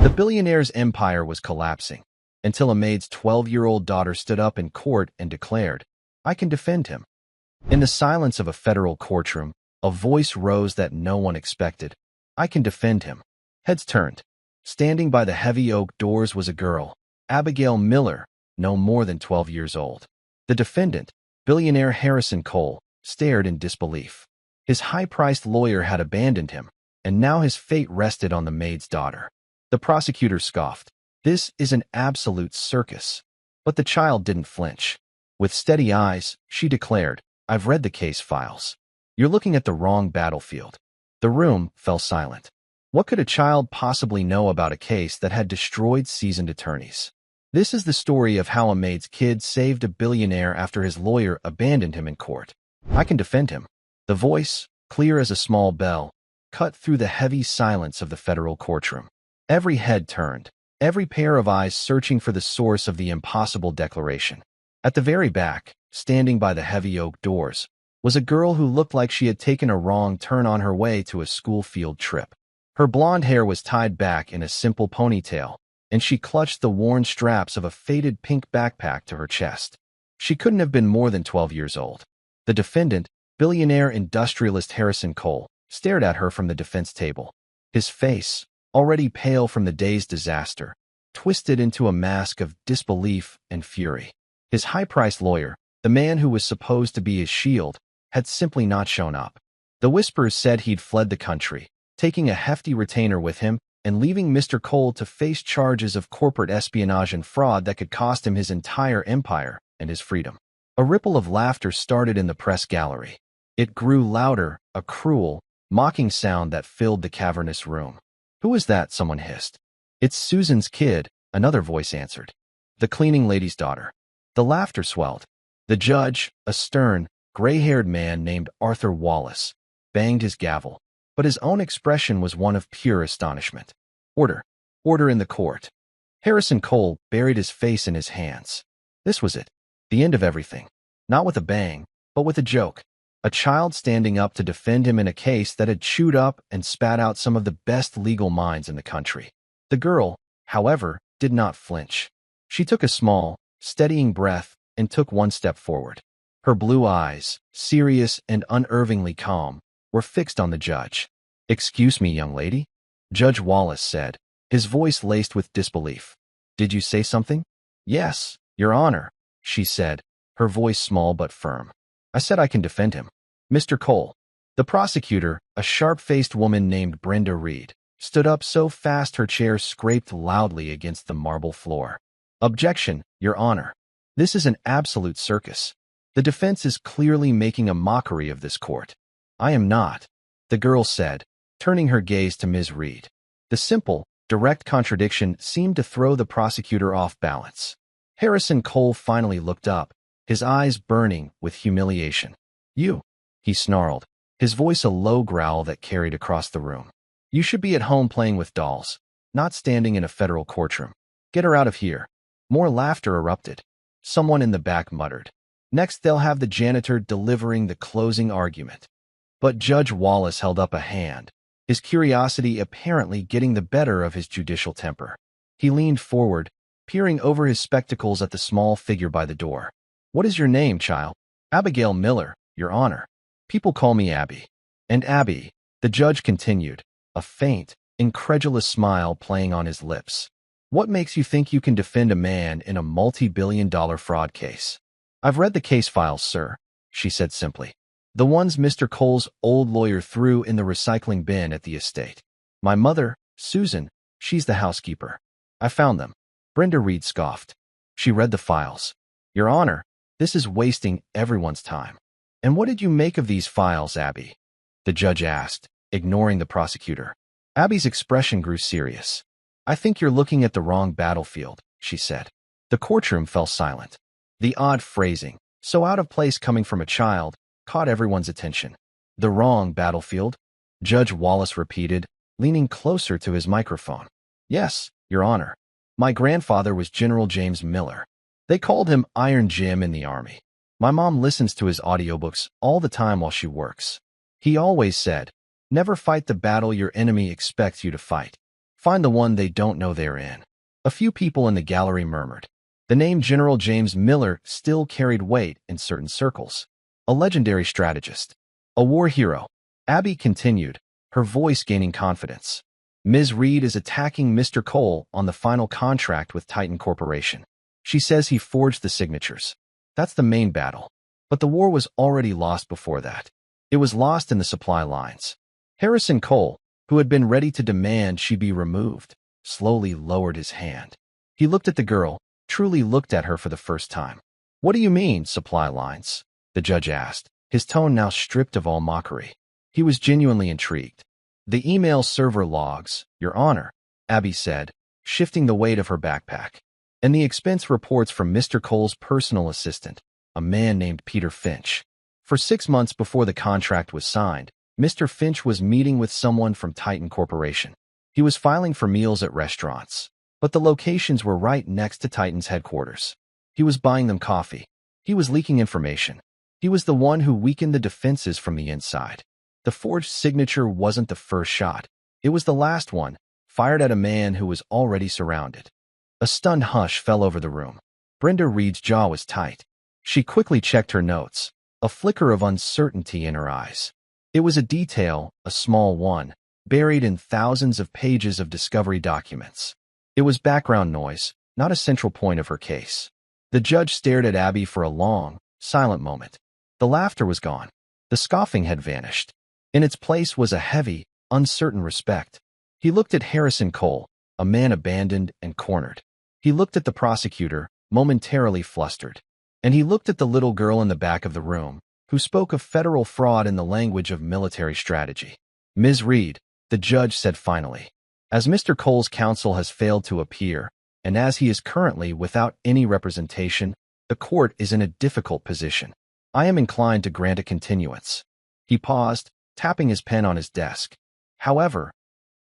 The billionaire's empire was collapsing, until a maid's 12-year-old daughter stood up in court and declared, "I can defend him." In the silence of a federal courtroom, a voice rose that no one expected. "I can defend him." Heads turned. Standing by the heavy oak doors was a girl, Abigail Miller, no more than 12 years old. The defendant, billionaire Harrison Cole, stared in disbelief. His high-priced lawyer had abandoned him, and now his fate rested on the maid's daughter. The prosecutor scoffed. "This is an absolute circus." But the child didn't flinch. With steady eyes, she declared, "I've read the case files. You're looking at the wrong battlefield." The room fell silent. What could a child possibly know about a case that had destroyed seasoned attorneys? This is the story of how a maid's kid saved a billionaire after his lawyer abandoned him in court. "I can defend him." The voice, clear as a small bell, cut through the heavy silence of the federal courtroom. Every head turned, every pair of eyes searching for the source of the impossible declaration. At the very back, standing by the heavy oak doors, was a girl who looked like she had taken a wrong turn on her way to a school field trip. Her blonde hair was tied back in a simple ponytail, and she clutched the worn straps of a faded pink backpack to her chest. She couldn't have been more than 12 years old. The defendant, billionaire industrialist Harrison Cole, stared at her from the defense table. His face, already pale from the day's disaster, twisted into a mask of disbelief and fury. His high-priced lawyer, the man who was supposed to be his shield, had simply not shown up. The whispers said he'd fled the country, taking a hefty retainer with him and leaving Mr. Cole to face charges of corporate espionage and fraud that could cost him his entire empire and his freedom. A ripple of laughter started in the press gallery. It grew louder, a cruel, mocking sound that filled the cavernous room. "Who is that?" someone hissed. "It's Susan's kid," another voice answered. "The cleaning lady's daughter." The laughter swelled. The judge, a stern, gray-haired man named Arthur Wallace, banged his gavel, but his own expression was one of pure astonishment. "Order. Order in the court." Harrison Cole buried his face in his hands. This was it. The end of everything. Not with a bang, but with a joke. A child standing up to defend him in a case that had chewed up and spat out some of the best legal minds in the country. The girl, however, did not flinch. She took a small, steadying breath and took one step forward. Her blue eyes, serious and unervingly calm, were fixed on the judge. "Excuse me, young lady," Judge Wallace said, his voice laced with disbelief. "Did you say something?" "Yes, Your Honor," she said, her voice small but firm. "I said I can defend him." "Mr. Cole." The prosecutor, a sharp-faced woman named Brenda Reed, stood up so fast her chair scraped loudly against the marble floor. "Objection, Your Honor. This is an absolute circus. The defense is clearly making a mockery of this court." "I am not," the girl said, turning her gaze to Ms. Reed. The simple, direct contradiction seemed to throw the prosecutor off balance. Harrison Cole finally looked up, his eyes burning with humiliation. "You," he snarled, his voice a low growl that carried across the room. "You should be at home playing with dolls, not standing in a federal courtroom. Get her out of here." More laughter erupted. Someone in the back muttered, "Next they'll have the janitor delivering the closing argument." But Judge Wallace held up a hand, his curiosity apparently getting the better of his judicial temper. He leaned forward, peering over his spectacles at the small figure by the door. "What is your name, child?" "Abigail Miller, Your Honor. People call me Abby." "And Abby," the judge continued, a faint, incredulous smile playing on his lips. "What makes you think you can defend a man in a multi-billion-dollar fraud case?" "I've read the case files, sir," she said simply. "The ones Mr. Cole's old lawyer threw in the recycling bin at the estate. My mother, Susan, she's the housekeeper. I found them." Brenda Reed scoffed. She read the files. "Your Honor, this is wasting everyone's time." "And what did you make of these files, Abby?" the judge asked, ignoring the prosecutor. Abby's expression grew serious. "I think you're looking at the wrong battlefield," she said. The courtroom fell silent. The odd phrasing, so out of place coming from a child, caught everyone's attention. "The wrong battlefield?" Judge Wallace repeated, leaning closer to his microphone. "Yes, Your Honor. My grandfather was General James Miller. They called him Iron Jim in the Army. My mom listens to his audiobooks all the time while she works. He always said, 'Never fight the battle your enemy expects you to fight. Find the one they don't know they're in. A few people in the gallery murmured. The name General James Miller still carried weight in certain circles. A legendary strategist. A war hero. Abby continued, her voice gaining confidence. Ms. Reed is attacking Mr. Cole on the final contract with Titan Corporation. She says he forged the signatures. That's the main battle. But the war was already lost before that. It was lost in the supply lines. Harrison Cole, who had been ready to demand she be removed, slowly lowered his hand. He looked at the girl, truly looked at her for the first time. What do you mean, supply lines? The judge asked, his tone now stripped of all mockery. He was genuinely intrigued. The email server logs, Your Honor, Abby said, shifting the weight of her backpack. And the expense reports from Mr. Cole's personal assistant, a man named Peter Finch. For 6 months before the contract was signed, Mr. Finch was meeting with someone from Titan Corporation. He was filing for meals at restaurants, but the locations were right next to Titan's headquarters. He was buying them coffee. He was leaking information. He was the one who weakened the defenses from the inside. The forged signature wasn't the first shot. It was the last one, fired at a man who was already surrounded. A stunned hush fell over the room. Brenda Reed's jaw was tight. She quickly checked her notes, a flicker of uncertainty in her eyes. It was a detail, a small one, buried in thousands of pages of discovery documents. It was background noise, not a central point of her case. The judge stared at Abby for a long, silent moment. The laughter was gone. The scoffing had vanished. In its place was a heavy, uncertain respect. He looked at Harrison Cole, a man abandoned and cornered. He looked at the prosecutor, momentarily flustered. And he looked at the little girl in the back of the room, who spoke of federal fraud in the language of military strategy. Ms. Reed, the judge said finally, as Mr. Cole's counsel has failed to appear, and as he is currently without any representation, the court is in a difficult position. I am inclined to grant a continuance. He paused, tapping his pen on his desk. However,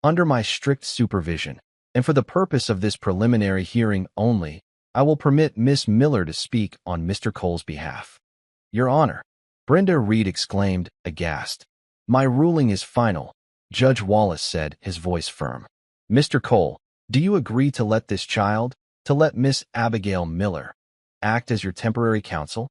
under my strict supervision, and for the purpose of this preliminary hearing only, I will permit Miss Miller to speak on Mr. Cole's behalf. Your Honor, Brenda Reed exclaimed, aghast. My ruling is final, Judge Wallace said, his voice firm. Mr. Cole, do you agree to let this child, to let Miss Abigail Miller, act as your temporary counsel?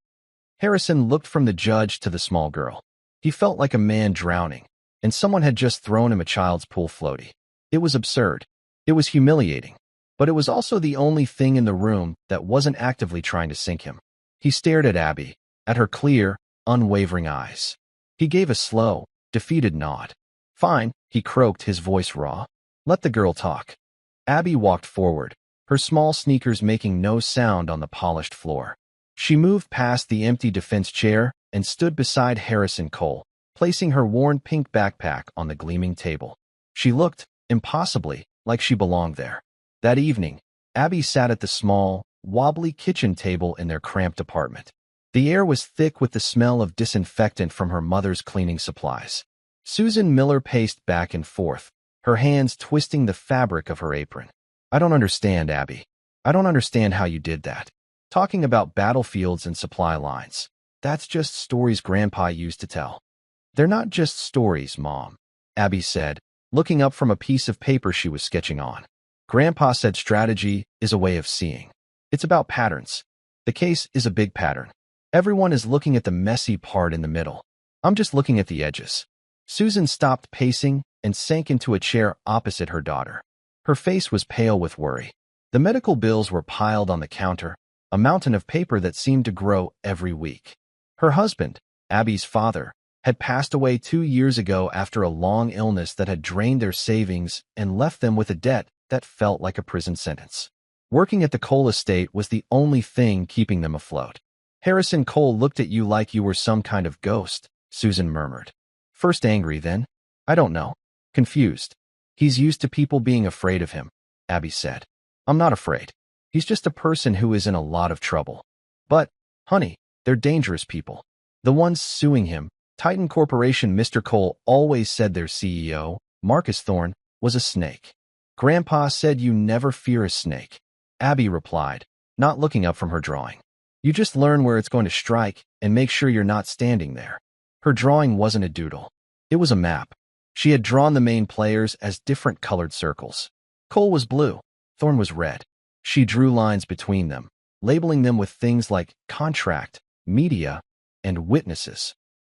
Harrison looked from the judge to the small girl. He felt like a man drowning, and someone had just thrown him a child's pool floaty. It was absurd. It was humiliating. But it was also the only thing in the room that wasn't actively trying to sink him. He stared at Abby, at her clear, unwavering eyes. He gave a slow, defeated nod. Fine, he croaked, his voice raw. Let the girl talk. Abby walked forward, her small sneakers making no sound on the polished floor. She moved past the empty defense chair and stood beside Harrison Cole, placing her worn pink backpack on the gleaming table. She looked, impossibly, like she belonged there. That evening, Abby sat at the small, wobbly kitchen table in their cramped apartment. The air was thick with the smell of disinfectant from her mother's cleaning supplies. Susan Miller paced back and forth, her hands twisting the fabric of her apron. I don't understand, Abby. I don't understand how you did that. Talking about battlefields and supply lines. That's just stories Grandpa used to tell. They're not just stories, Mom, Abby said, looking up from a piece of paper she was sketching on. Grandpa said strategy is a way of seeing. It's about patterns. The case is a big pattern. Everyone is looking at the messy part in the middle. I'm just looking at the edges. Susan stopped pacing and sank into a chair opposite her daughter. Her face was pale with worry. The medical bills were piled on the counter, a mountain of paper that seemed to grow every week. Her husband, Abby's father, had passed away 2 years ago after a long illness that had drained their savings and left them with a debt that felt like a prison sentence. Working at the Cole estate was the only thing keeping them afloat. Harrison Cole looked at you like you were some kind of ghost, Susan murmured. First angry, then, I don't know, confused. He's used to people being afraid of him, Abby said. I'm not afraid. He's just a person who is in a lot of trouble. But, honey, they're dangerous people. The ones suing him, Titan Corporation. Mr. Cole always said their CEO, Marcus Thorne, was a snake. Grandpa said you never fear a snake, Abby replied, not looking up from her drawing. You just learn where it's going to strike and make sure you're not standing there. Her drawing wasn't a doodle. It was a map. She had drawn the main players as different colored circles. Cole was blue. Thorn was red. She drew lines between them, labeling them with things like contract, media, and witnesses.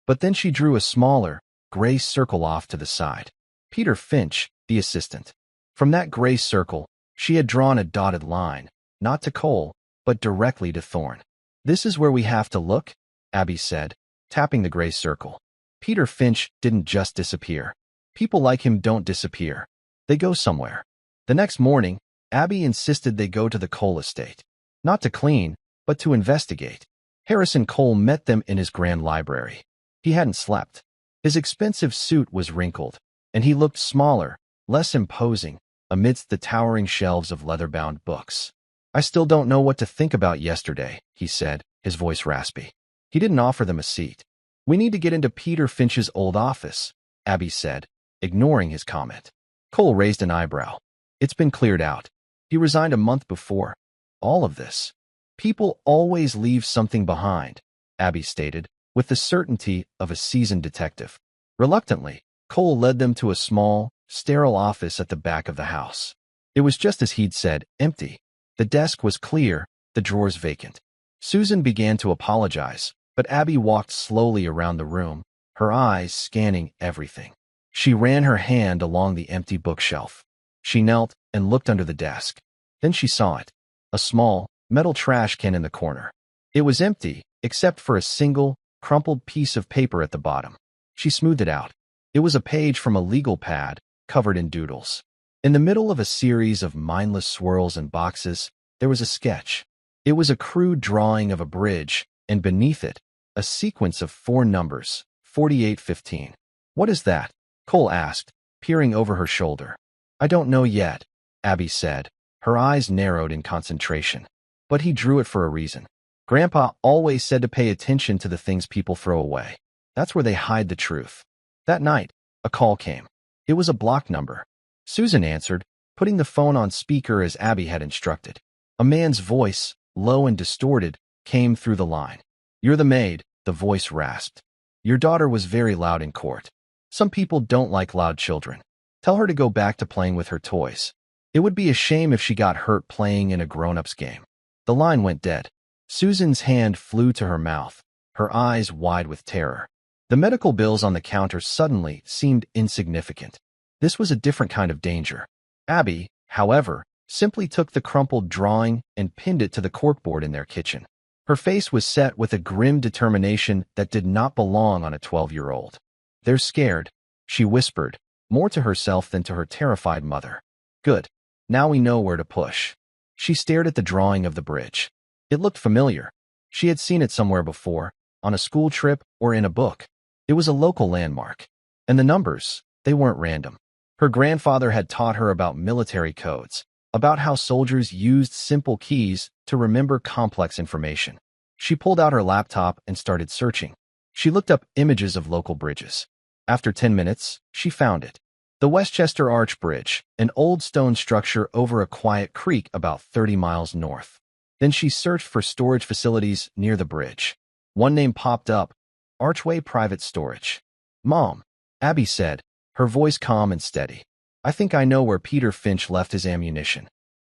But then she drew a smaller, gray circle off to the side. Peter Finch, the assistant. From that gray circle, she had drawn a dotted line, not to Cole, but directly to Thorn. "This is where we have to look," Abby said, tapping the gray circle. Peter Finch didn't just disappear. People like him don't disappear. They go somewhere. The next morning, Abby insisted they go to the Cole estate. Not to clean, but to investigate. Harrison Cole met them in his grand library. He hadn't slept. His expensive suit was wrinkled, and he looked smaller, less imposing, amidst the towering shelves of leather-bound books. "I still don't know what to think about yesterday," he said, his voice raspy. He didn't offer them a seat. "We need to get into Peter Finch's old office," Abby said, ignoring his comment. Cole raised an eyebrow. "It's been cleared out. He resigned a month before. All of this. People always leave something behind," Abby stated, with the certainty of a seasoned detective. Reluctantly, Cole led them to a small, sterile office at the back of the house. It was just as he'd said, empty. The desk was clear, the drawers vacant. Susan began to apologize, but Abby walked slowly around the room, her eyes scanning everything. She ran her hand along the empty bookshelf. She knelt and looked under the desk. Then she saw it, a small, metal trash can in the corner. It was empty, except for a single, crumpled piece of paper at the bottom. She smoothed it out. It was a page from a legal pad, covered in doodles. In the middle of a series of mindless swirls and boxes, there was a sketch. It was a crude drawing of a bridge, and beneath it, a sequence of 4 numbers, 4815. "What is that?" Cole asked, peering over her shoulder. "I don't know yet," Abby said, her eyes narrowed in concentration. "But he drew it for a reason. Grandpa always said to pay attention to the things people throw away. That's where they hide the truth." That night, a call came. It was a block number. Susan answered, putting the phone on speaker as Abby had instructed. A man's voice, low and distorted, came through the line. "You're the maid," the voice rasped. "Your daughter was very loud in court. Some people don't like loud children. Tell her to go back to playing with her toys. It would be a shame if she got hurt playing in a grown-up's game." The line went dead. Susan's hand flew to her mouth, her eyes wide with terror. The medical bills on the counter suddenly seemed insignificant. This was a different kind of danger. Abby, however, simply took the crumpled drawing and pinned it to the corkboard in their kitchen. Her face was set with a grim determination that did not belong on a 12-year-old. "They're scared," she whispered, more to herself than to her terrified mother. "Good. Now we know where to push." She stared at the drawing of the bridge. It looked familiar. She had seen it somewhere before, on a school trip or in a book. It was a local landmark. And the numbers, they weren't random. Her grandfather had taught her about military codes, about how soldiers used simple keys to remember complex information. She pulled out her laptop and started searching. She looked up images of local bridges. After 10 minutes, she found it. The Westchester Arch Bridge, an old stone structure over a quiet creek about 30 miles north. Then she searched for storage facilities near the bridge. One name popped up, Archway Private Storage. "Mom," Abby said, her voice calm and steady. "I think I know where Peter Finch left his ammunition."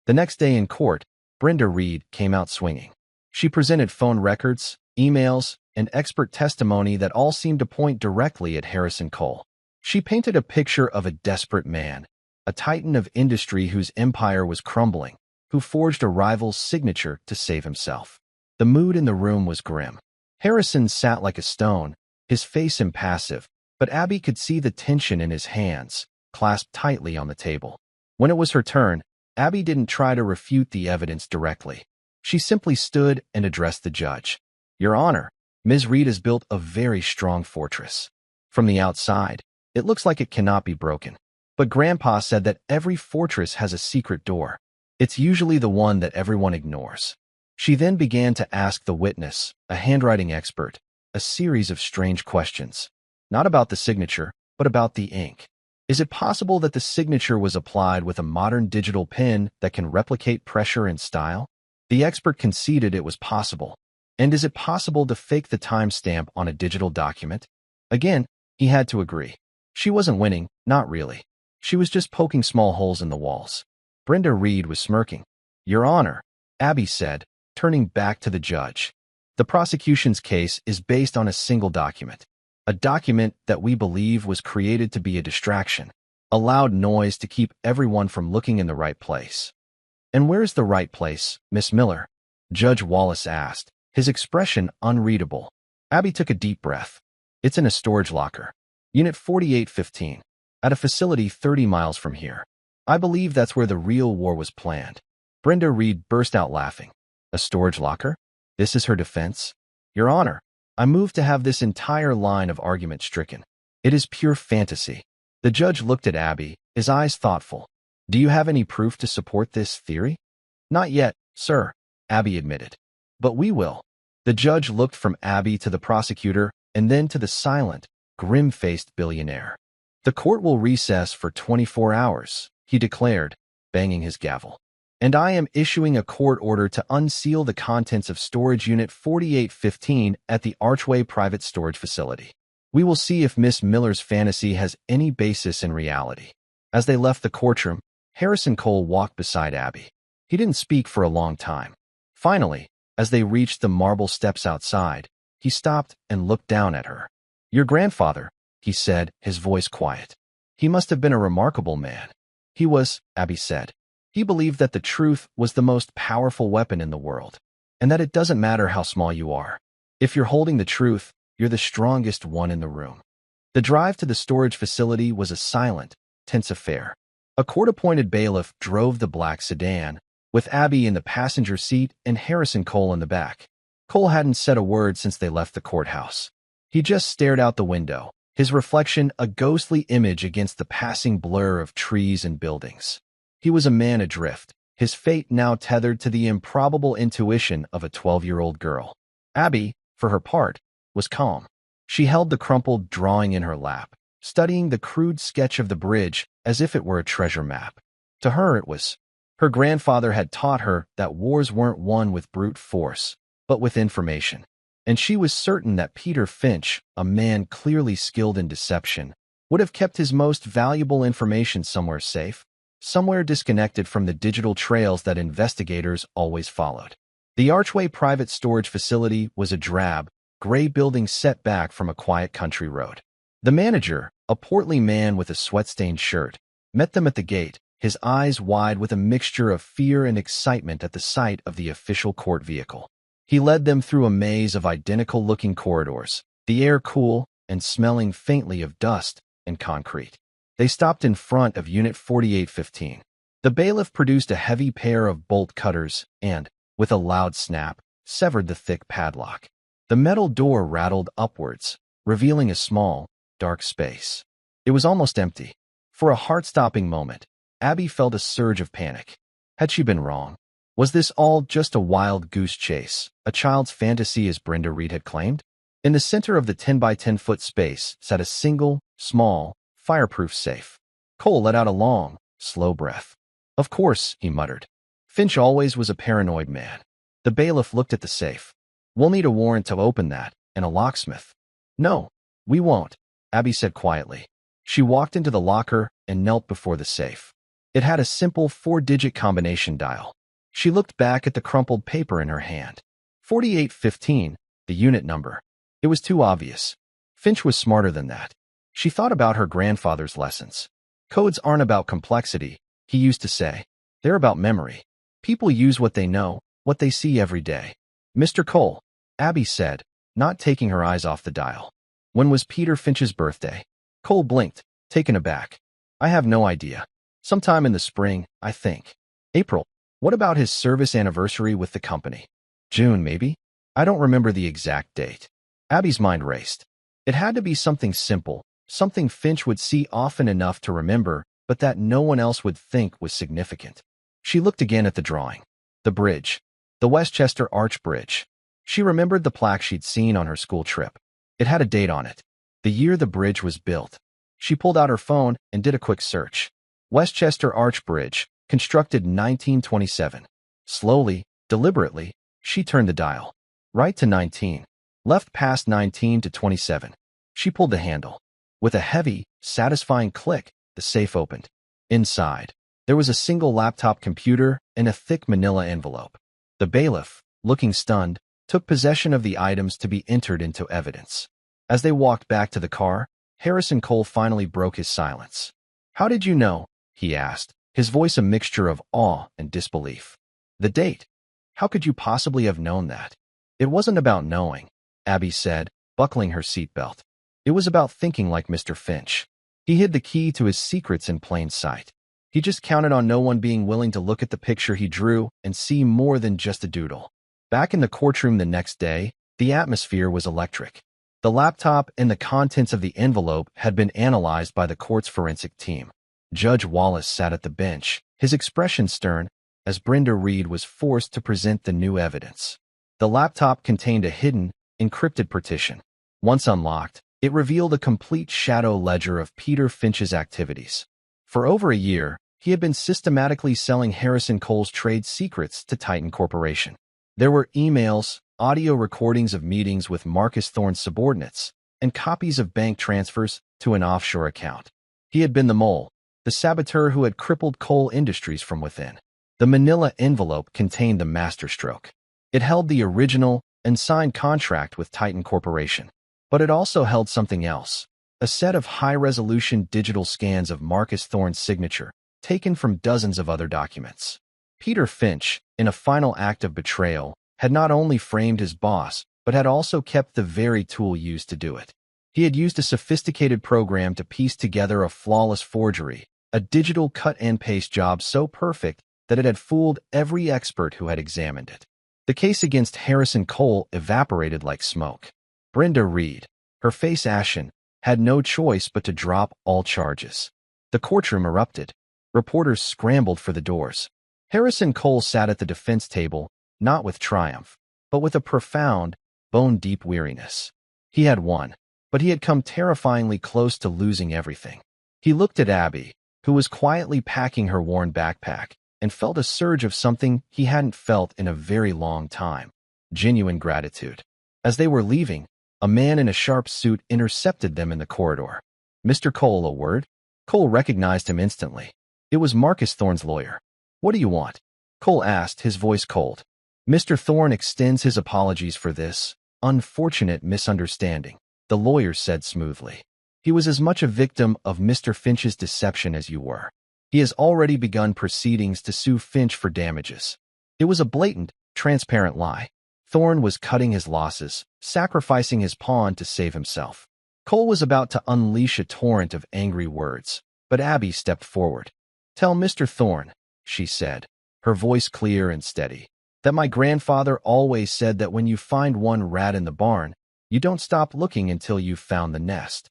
The next day in court, Brenda Reed came out swinging. She presented phone records, emails, and expert testimony that all seemed to point directly at Harrison Cole. She painted a picture of a desperate man, a titan of industry whose empire was crumbling, who forged a rival's signature to save himself. The mood in the room was grim. Harrison sat like a stone, his face impassive, but Abby could see the tension in his hands, clasped tightly on the table. When it was her turn, Abby didn't try to refute the evidence directly. She simply stood and addressed the judge. "Your Honor, Ms. Reed has built a very strong fortress. From the outside, it looks like it cannot be broken. But Grandpa said that every fortress has a secret door. It's usually the one that everyone ignores." She then began to ask the witness, a handwriting expert, a series of strange questions. Not about the signature, but about the ink. Is it possible that the signature was applied with a modern digital pen that can replicate pressure and style? The expert conceded it was possible. And is it possible to fake the timestamp on a digital document? Again, he had to agree. She wasn't winning, not really. She was just poking small holes in the walls. Brenda Reed was smirking. Your Honor, Abby said, turning back to the judge. The prosecution's case is based on a single document. A document that we believe was created to be a distraction, a loud noise to keep everyone from looking in the right place. And where's the right place, Miss Miller? Judge Wallace asked, his expression unreadable. Abby took a deep breath. It's in a storage locker. Unit 4815. At a facility 30 miles from here. I believe that's where the real war was planned. Brenda Reed burst out laughing. A storage locker? This is her defense? Your Honor, I move to have this entire line of argument stricken. It is pure fantasy. The judge looked at Abby, his eyes thoughtful. Do you have any proof to support this theory? Not yet, sir, Abby admitted. But we will. The judge looked from Abby to the prosecutor and then to the silent, grim-faced billionaire. The court will recess for 24 hours, he declared, banging his gavel. And I am issuing a court order to unseal the contents of storage unit 4815 at the Archway Private Storage Facility. We will see if Miss Miller's fantasy has any basis in reality. As they left the courtroom, Harrison Cole walked beside Abby. He didn't speak for a long time. Finally, as they reached the marble steps outside, he stopped and looked down at her. Your grandfather, he said, his voice quiet. He must have been a remarkable man. He was, Abby said. He believed that the truth was the most powerful weapon in the world, and that it doesn't matter how small you are. If you're holding the truth, you're the strongest one in the room. The drive to the storage facility was a silent, tense affair. A court-appointed bailiff drove the black sedan, with Abby in the passenger seat and Harrison Cole in the back. Cole hadn't said a word since they left the courthouse. He just stared out the window, his reflection a ghostly image against the passing blur of trees and buildings. He was a man adrift, his fate now tethered to the improbable intuition of a 12-year-old girl. Abby, for her part, was calm. She held the crumpled drawing in her lap, studying the crude sketch of the bridge as if it were a treasure map. To her it was. Her grandfather had taught her that wars weren't won with brute force, but with information. And she was certain that Peter Finch, a man clearly skilled in deception, would have kept his most valuable information somewhere safe, somewhere disconnected from the digital trails that investigators always followed. The Archway Private Storage Facility was a drab, gray building set back from a quiet country road. The manager, a portly man with a sweat-stained shirt, met them at the gate, his eyes wide with a mixture of fear and excitement at the sight of the official court vehicle. He led them through a maze of identical-looking corridors, the air cool and smelling faintly of dust and concrete. They stopped in front of Unit 4815. The bailiff produced a heavy pair of bolt cutters and, with a loud snap, severed the thick padlock. The metal door rattled upwards, revealing a small, dark space. It was almost empty. For a heart-stopping moment, Abby felt a surge of panic. Had she been wrong? Was this all just a wild goose chase, a child's fantasy as Brenda Reed had claimed? In the center of the 10-by-10-foot space sat a single, small, fireproof safe. Cole let out a long, slow breath. Of course, he muttered. Finch always was a paranoid man. The bailiff looked at the safe. We'll need a warrant to open that, and a locksmith. No, we won't, Abby said quietly. She walked into the locker and knelt before the safe. It had a simple 4-digit combination dial. She looked back at the crumpled paper in her hand. 4815, the unit number. It was too obvious. Finch was smarter than that. She thought about her grandfather's lessons. Codes aren't about complexity, he used to say. They're about memory. People use what they know, what they see every day. Mr. Cole, Abby said, not taking her eyes off the dial. When was Peter Finch's birthday? Cole blinked, taken aback. I have no idea. Sometime in the spring, I think. April. What about his service anniversary with the company? June, maybe? I don't remember the exact date. Abby's mind raced. It had to be something simple, something Finch would see often enough to remember, but that no one else would think was significant. She looked again at the drawing. The bridge. The Westchester Arch Bridge. She remembered the plaque she'd seen on her school trip. It had a date on it. The year the bridge was built. She pulled out her phone and did a quick search. Westchester Arch Bridge, constructed 1927. Slowly, deliberately, she turned the dial. Right to 19. Left past 19 to 27. She pulled the handle. With a heavy, satisfying click, the safe opened. Inside, There was a single laptop computer and a thick manila envelope. The bailiff, looking stunned, took possession of the items to be entered into evidence. As they walked back to the car, Harrison Cole finally broke his silence. "How did you know?" he asked, his voice a mixture of awe and disbelief. "The date. How could you possibly have known that?" "It wasn't about knowing," Abby said, buckling her seatbelt. "It was about thinking like Mr. Finch. He hid the key to his secrets in plain sight. He just counted on no one being willing to look at the picture he drew and see more than just a doodle." Back in the courtroom the next day, the atmosphere was electric. The laptop and the contents of the envelope had been analyzed by the court's forensic team. Judge Wallace sat at the bench, his expression stern, as Brenda Reed was forced to present the new evidence. The laptop contained a hidden, encrypted partition. Once unlocked, it revealed a complete shadow ledger of Peter Finch's activities. For over a year, he had been systematically selling Harrison Cole's trade secrets to Titan Corporation. There were emails, audio recordings of meetings with Marcus Thorne's subordinates, and copies of bank transfers to an offshore account. He had been the mole, the saboteur who had crippled Cole Industries from within. The manila envelope contained the masterstroke. It held the original and signed contract with Titan Corporation. But it also held something else, a set of high-resolution digital scans of Marcus Thorne's signature, taken from dozens of other documents. Peter Finch, in a final act of betrayal, had not only framed his boss, but had also kept the very tool used to do it. He had used a sophisticated program to piece together a flawless forgery, a digital cut-and-paste job so perfect that it had fooled every expert who had examined it. The case against Harrison Cole evaporated like smoke. Brenda Reed, her face ashen, had no choice but to drop all charges. The courtroom erupted. Reporters scrambled for the doors. Harrison Cole sat at the defense table, not with triumph, but with a profound, bone-deep weariness. He had won, but he had come terrifyingly close to losing everything. He looked at Abby, who was quietly packing her worn backpack, and felt a surge of something he hadn't felt in a very long time: genuine gratitude. As they were leaving, a man in a sharp suit intercepted them in the corridor. "Mr. Cole, a word?" Cole recognized him instantly. It was Marcus Thorne's lawyer. "What do you want?" Cole asked, his voice cold. "Mr. Thorne extends his apologies for this unfortunate misunderstanding," the lawyer said smoothly. "He was as much a victim of Mr. Finch's deception as you were. He has already begun proceedings to sue Finch for damages. It was a blatant, transparent lie. Thorne was cutting his losses, sacrificing his pawn to save himself." Cole was about to unleash a torrent of angry words, but Abby stepped forward. "Tell Mr. Thorne," she said, her voice clear and steady, "that my grandfather always said that when you find one rat in the barn, you don't stop looking until you've found the nest."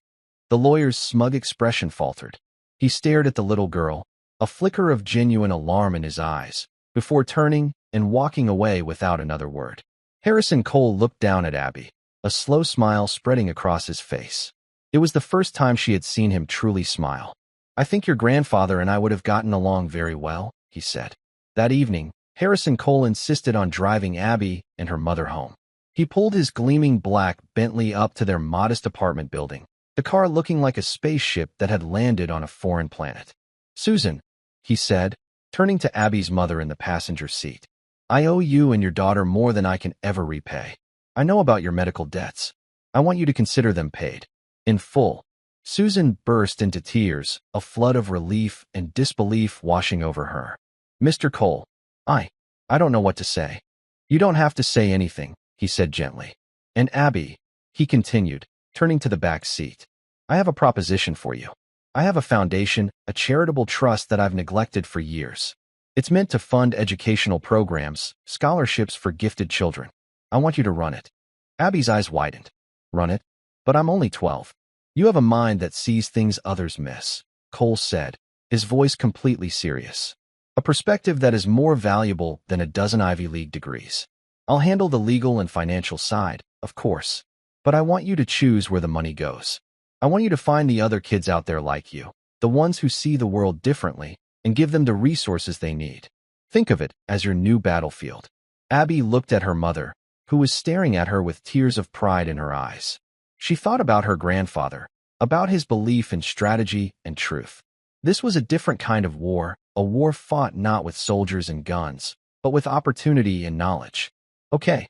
The lawyer's smug expression faltered. He stared at the little girl, a flicker of genuine alarm in his eyes, before turning and walking away without another word. Harrison Cole looked down at Abby, a slow smile spreading across his face. It was the first time she had seen him truly smile. "I think your grandfather and I would have gotten along very well," he said. That evening, Harrison Cole insisted on driving Abby and her mother home. He pulled his gleaming black Bentley up to their modest apartment building, the car looking like a spaceship that had landed on a foreign planet. "Susan," he said, turning to Abby's mother in the passenger seat, "I owe you and your daughter more than I can ever repay. I know about your medical debts. I want you to consider them paid. In full." Susan burst into tears, a flood of relief and disbelief washing over her. "Mr. Cole, I don't know what to say." "You don't have to say anything," he said gently. "And Abby," he continued, turning to the back seat, "I have a proposition for you. I have a foundation, a charitable trust that I've neglected for years. It's meant to fund educational programs, scholarships for gifted children. I want you to run it." Abby's eyes widened. "Run it? But I'm only 12. "You have a mind that sees things others miss," Cole said, his voice completely serious. "A perspective that is more valuable than a dozen Ivy League degrees. I'll handle the legal and financial side, of course. But I want you to choose where the money goes. I want you to find the other kids out there like you, the ones who see the world differently, and give them the resources they need. Think of it as your new battlefield." Abby looked at her mother, who was staring at her with tears of pride in her eyes. She thought about her grandfather, about his belief in strategy and truth. This was a different kind of war, a war fought not with soldiers and guns, but with opportunity and knowledge. Okay,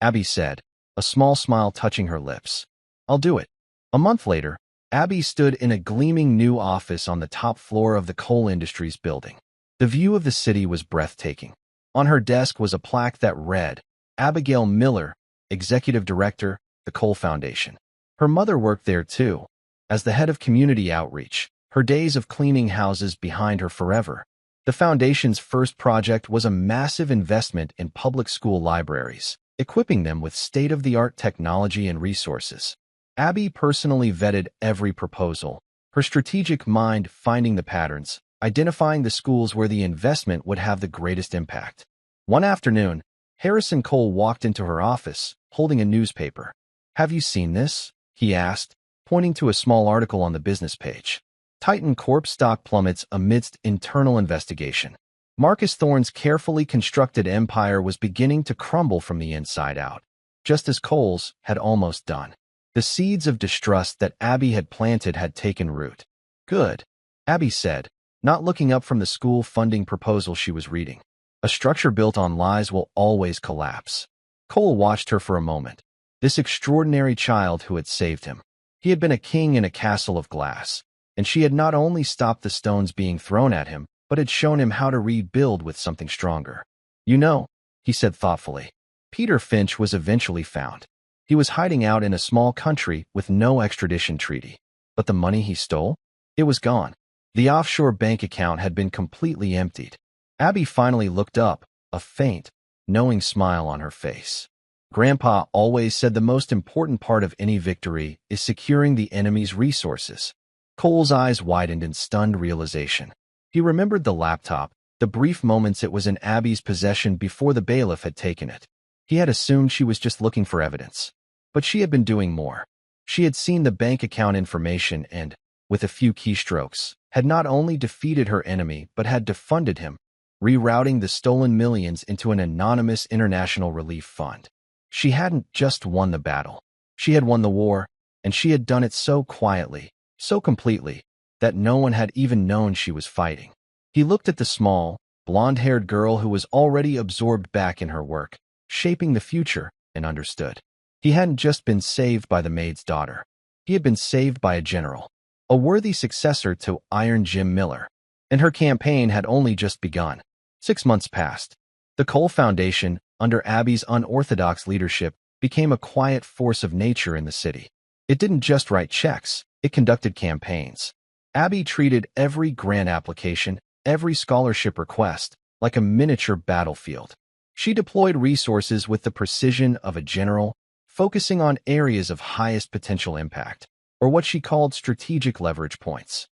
Abby said, a small smile touching her lips. I'll do it. A month later, Abby stood in a gleaming new office on the top floor of the coal industries building. The view of the city was breathtaking. On her desk was a plaque that read, Abigail Miller, Executive Director, the Coal Foundation. Her mother worked there too, as the head of community outreach, her days of cleaning houses behind her forever. The foundation's first project was a massive investment in public school libraries, equipping them with state-of-the-art technology and resources. Abby personally vetted every proposal, her strategic mind finding the patterns, identifying the schools where the investment would have the greatest impact. One afternoon, Harrison Cole walked into her office, holding a newspaper. Have you seen this? He asked, pointing to a small article on the business page. Titan Corp stock plummets amidst internal investigation. Marcus Thorne's carefully constructed empire was beginning to crumble from the inside out, just as Cole's had almost done. The seeds of distrust that Abby had planted had taken root. Good, Abby said, not looking up from the school funding proposal she was reading. A structure built on lies will always collapse. Cole watched her for a moment. This extraordinary child who had saved him. He had been a king in a castle of glass, and she had not only stopped the stones being thrown at him, but had shown him how to rebuild with something stronger. You know, he said thoughtfully, Peter Finch was eventually found. He was hiding out in a small country with no extradition treaty. But the money he stole? It was gone. The offshore bank account had been completely emptied. Abby finally looked up, a faint, knowing smile on her face. Grandpa always said the most important part of any victory is securing the enemy's resources. Cole's eyes widened in stunned realization. He remembered the laptop, the brief moments it was in Abby's possession before the bailiff had taken it. He had assumed she was just looking for evidence. But she had been doing more. She had seen the bank account information and, with a few keystrokes, had not only defeated her enemy but had defunded him, rerouting the stolen millions into an anonymous international relief fund. She hadn't just won the battle. She had won the war, and she had done it so quietly, so completely, that no one had even known she was fighting. He looked at the small, blonde-haired girl who was already absorbed back in her work, shaping the future, and understood. He hadn't just been saved by the maid's daughter. He had been saved by a general, a worthy successor to Iron Jim Miller. And her campaign had only just begun. 6 months passed. The Cole Foundation, under Abby's unorthodox leadership, became a quiet force of nature in the city. It didn't just write checks, it conducted campaigns. Abby treated every grant application, every scholarship request, like a miniature battlefield. She deployed resources with the precision of a general, focusing on areas of highest potential impact, or what she called strategic leverage points.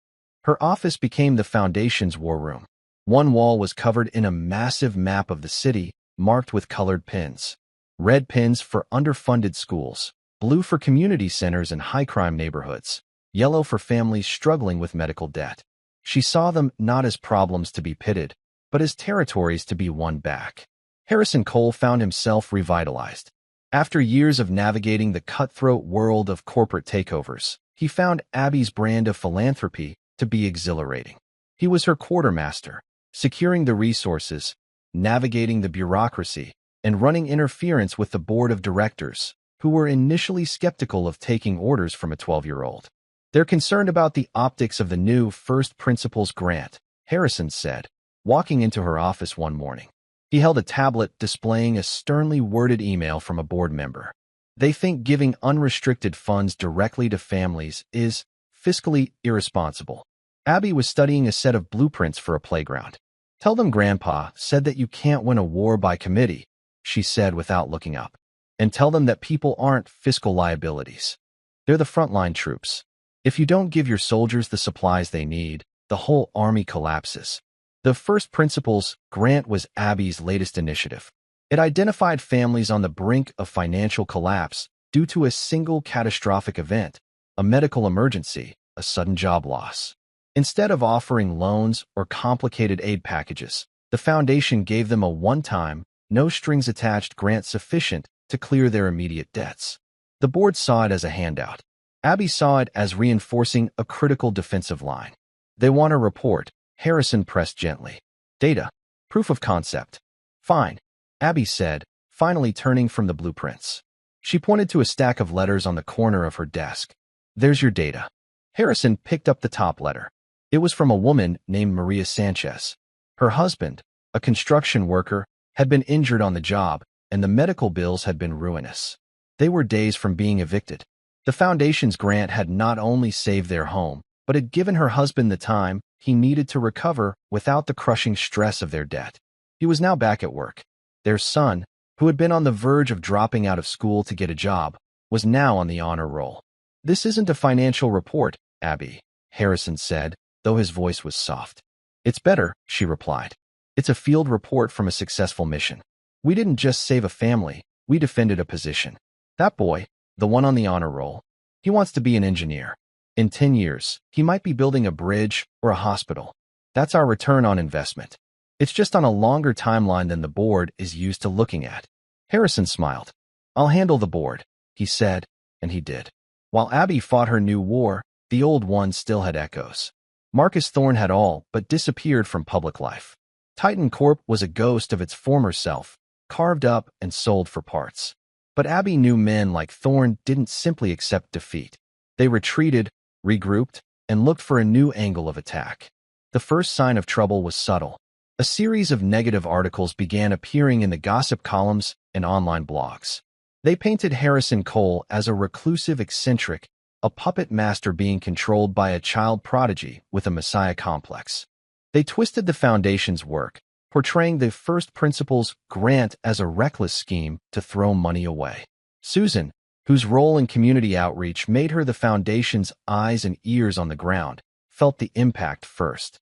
Her office became the Foundation's war room. One wall was covered in a massive map of the city, marked with colored pins. Red pins for underfunded schools, blue for community centers and high-crime neighborhoods, yellow for families struggling with medical debt. She saw them not as problems to be pitted, but as territories to be won back. Harrison Cole found himself revitalized. After years of navigating the cutthroat world of corporate takeovers, he found Abby's brand of philanthropy to be exhilarating. He was her quartermaster, securing the resources, navigating the bureaucracy, and running interference with the board of directors, who were initially skeptical of taking orders from a 12-year-old. They're concerned about the optics of the new First Principles grant, Harrison said, walking into her office one morning. He held a tablet displaying a sternly worded email from a board member. They think giving unrestricted funds directly to families is fiscally irresponsible. Abby was studying a set of blueprints for a playground. Tell them Grandpa said that you can't win a war by committee, she said without looking up. And tell them that people aren't fiscal liabilities. They're the frontline troops. If you don't give your soldiers the supplies they need, the whole army collapses. The First Principles grant was Abby's latest initiative. It identified families on the brink of financial collapse due to a single catastrophic event, a medical emergency, a sudden job loss. Instead of offering loans or complicated aid packages, the foundation gave them a one-time, no-strings-attached grant sufficient to clear their immediate debts. The board saw it as a handout. Abby saw it as reinforcing a critical defensive line. They want a report. Harrison pressed gently. Data. Proof of concept. Fine, Abby said, finally turning from the blueprints. She pointed to a stack of letters on the corner of her desk. There's your data. Harrison picked up the top letter. It was from a woman named Maria Sanchez. Her husband, a construction worker, had been injured on the job, and the medical bills had been ruinous. They were days from being evicted. The foundation's grant had not only saved their home, but had given her husband the time he needed to recover without the crushing stress of their debt. He was now back at work. Their son, who had been on the verge of dropping out of school to get a job, was now on the honor roll. This isn't a financial report, Abby, Harrison said, though his voice was soft. It's better, she replied. It's a field report from a successful mission. We didn't just save a family, we defended a position. That boy, the one on the honor roll, he wants to be an engineer. In 10 years, he might be building a bridge or a hospital. That's our return on investment. It's just on a longer timeline than the board is used to looking at. Harrison smiled. I'll handle the board, he said, and he did. While Abby fought her new war, the old one still had echoes. Marcus Thorne had all but disappeared from public life. Titan Corp was a ghost of its former self, carved up and sold for parts. But Abby knew men like Thorne didn't simply accept defeat. They retreated, regrouped, and looked for a new angle of attack. The first sign of trouble was subtle. A series of negative articles began appearing in the gossip columns and online blogs. They painted Harrison Cole as a reclusive eccentric, a puppet master being controlled by a child prodigy with a messiah complex. They twisted the foundation's work, portraying the First Principles grant as a reckless scheme to throw money away. Susan, whose role in community outreach made her the foundation's eyes and ears on the ground, felt the impact first.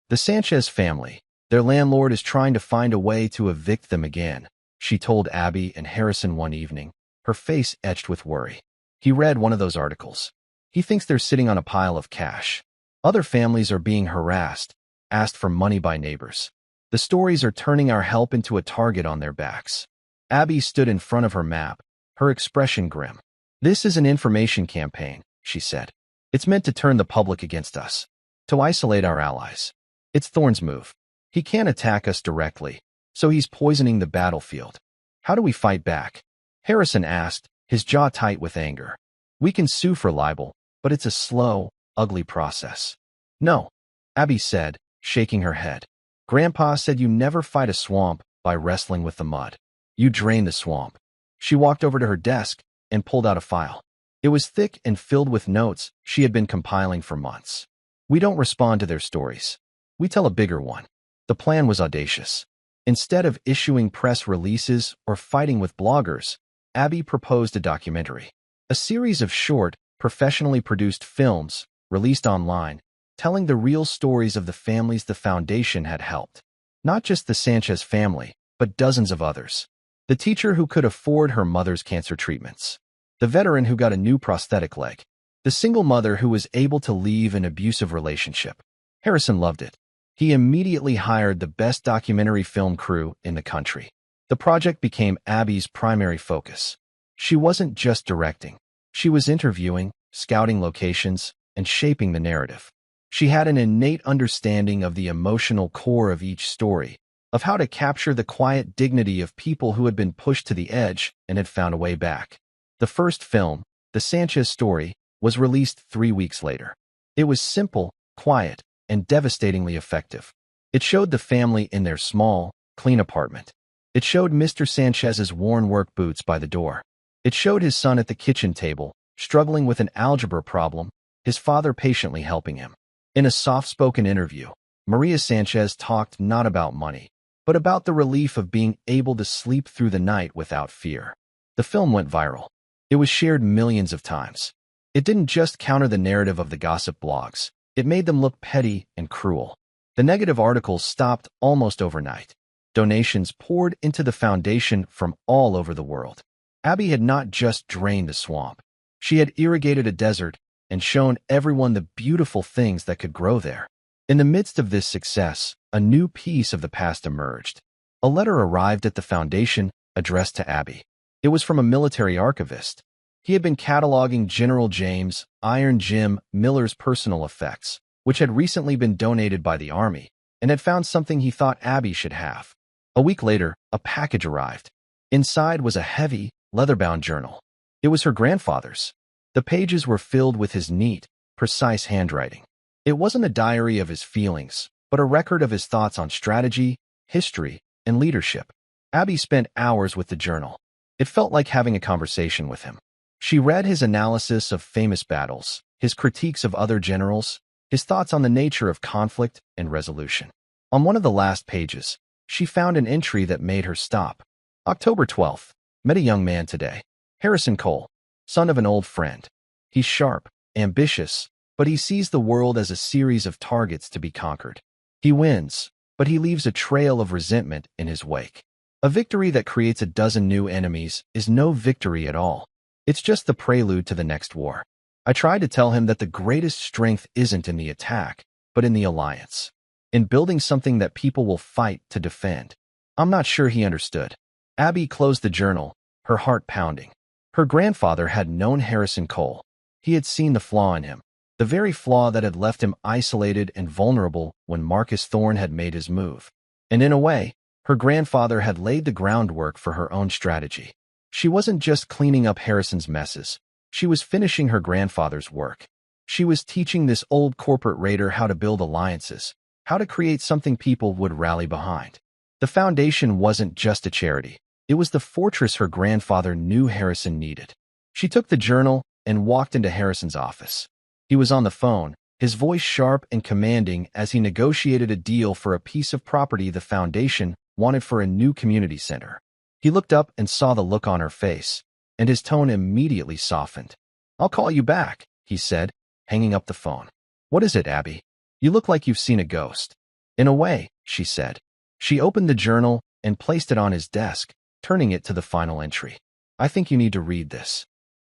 The Sanchez family, their landlord is trying to find a way to evict them again, she told Abby and Harrison one evening, her face etched with worry. He read one of those articles. He thinks they're sitting on a pile of cash. Other families are being harassed, asked for money by neighbors. The stories are turning our help into a target on their backs. Abby stood in front of her map, her expression grim. This is an information campaign, she said. It's meant to turn the public against us, to isolate our allies. It's Thorne's move. He can't attack us directly, so he's poisoning the battlefield. How do we fight back? Harrison asked, his jaw tight with anger. We can sue for libel, but it's a slow, ugly process. No, Abby said, shaking her head. Grandpa said you never fight a swamp by wrestling with the mud. You drain the swamp. She walked over to her desk and pulled out a file. It was thick and filled with notes she had been compiling for months. We don't respond to their stories. We tell a bigger one. The plan was audacious. Instead of issuing press releases or fighting with bloggers, Abby proposed a documentary. A series of short, professionally produced films, released online, telling the real stories of the families the foundation had helped. Not just the Sanchez family, but dozens of others. The teacher who could afford her mother's cancer treatments. The veteran who got a new prosthetic leg. The single mother who was able to leave an abusive relationship. Harrison loved it. He immediately hired the best documentary film crew in the country. The project became Abby's primary focus. She wasn't just directing. She was interviewing, scouting locations, and shaping the narrative. She had an innate understanding of the emotional core of each story, of how to capture the quiet dignity of people who had been pushed to the edge and had found a way back. The first film, The Sanchez Story, was released 3 weeks later. It was simple, quiet, and devastatingly effective. It showed the family in their small, clean apartment. It showed Mr. Sanchez's worn work boots by the door. It showed his son at the kitchen table, struggling with an algebra problem, his father patiently helping him. In a soft-spoken interview, Maria Sanchez talked not about money, but about the relief of being able to sleep through the night without fear. The film went viral. It was shared millions of times. It didn't just counter the narrative of the gossip blogs. It made them look petty and cruel. The negative articles stopped almost overnight. Donations poured into the foundation from all over the world. Abby had not just drained the swamp. She had irrigated a desert and shown everyone the beautiful things that could grow there. In the midst of this success, a new piece of the past emerged. A letter arrived at the foundation addressed to Abby. It was from a military archivist. He had been cataloging General James, Iron Jim, Miller's personal effects, which had recently been donated by the army, and had found something he thought Abby should have. A week later, a package arrived. Inside was a heavy, leather-bound journal. It was her grandfather's. The pages were filled with his neat, precise handwriting. It wasn't a diary of his feelings, but a record of his thoughts on strategy, history, and leadership. Abby spent hours with the journal. It felt like having a conversation with him. She read his analysis of famous battles, his critiques of other generals, his thoughts on the nature of conflict and resolution. On one of the last pages, she found an entry that made her stop. October 12th. Met a young man today. Harrison Cole, son of an old friend. He's sharp, ambitious, but he sees the world as a series of targets to be conquered. He wins, but he leaves a trail of resentment in his wake. A victory that creates a dozen new enemies is no victory at all. It's just the prelude to the next war. I tried to tell him that the greatest strength isn't in the attack, but in the alliance. In building something that people will fight to defend. I'm not sure he understood. Abby closed the journal, her heart pounding. Her grandfather had known Harrison Cole. He had seen the flaw in him, the very flaw that had left him isolated and vulnerable when Marcus Thorne had made his move. And in a way, her grandfather had laid the groundwork for her own strategy. She wasn't just cleaning up Harrison's messes. She was finishing her grandfather's work. She was teaching this old corporate raider how to build alliances, how to create something people would rally behind. The foundation wasn't just a charity. It was the fortress her grandfather knew Harrison needed. She took the journal and walked into Harrison's office. He was on the phone, his voice sharp and commanding as he negotiated a deal for a piece of property the foundation wanted for a new community center. He looked up and saw the look on her face, and his tone immediately softened. "I'll call you back," he said, hanging up the phone. "What is it, Abby? You look like you've seen a ghost." "In a way," she said. She opened the journal and placed it on his desk, turning it to the final entry. "I think you need to read this."